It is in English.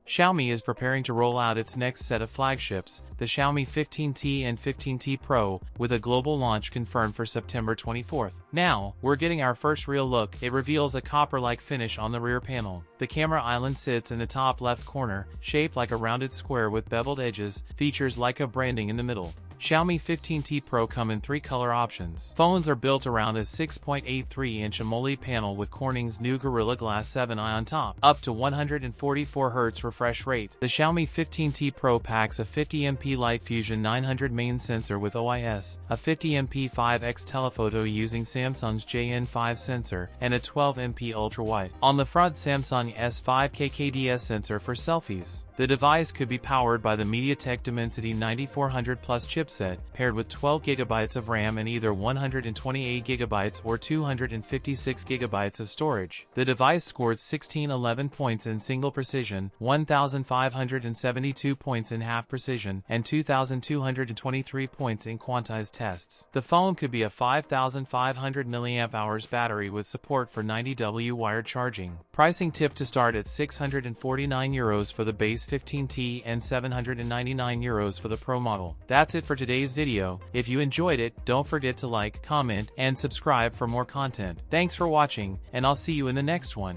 Xiaomi is preparing to roll out its next set of flagships, the Xiaomi 15T and 15T Pro, with a global launch confirmed for September 24th. Now, we're getting our first real look. It reveals a copper-like finish on the rear panel. The camera island sits in the top left corner, shaped like a rounded square with beveled edges, features Leica branding in the middle. Xiaomi 15T Pro come in 3 color options. Phones are built around a 6.83-inch AMOLED panel with Corning's new Gorilla Glass 7i on top, up to 144Hz refresh rate. The Xiaomi 15T Pro packs a 50MP Light Fusion 900 main sensor with OIS, a 50MP 5x telephoto using Samsung's JN5 sensor, and a 12MP ultra-wide. On the front, Samsung S5 KKDS sensor for selfies. The device could be powered by the MediaTek Dimensity 9400 Plus chipset, paired with 12GB of RAM and either 128GB or 256GB of storage. The device scored 1611 points in single precision, 1572 points in half precision, and 2223 points in quantized tests. The phone could be a 5500 mAh battery with support for 90W wired charging. Pricing tip to start at €649 for the base 15T and €799 for the Pro model. That's it for today's video. If you enjoyed it, don't forget to like, comment, and subscribe for more content. Thanks for watching, and I'll see you in the next one.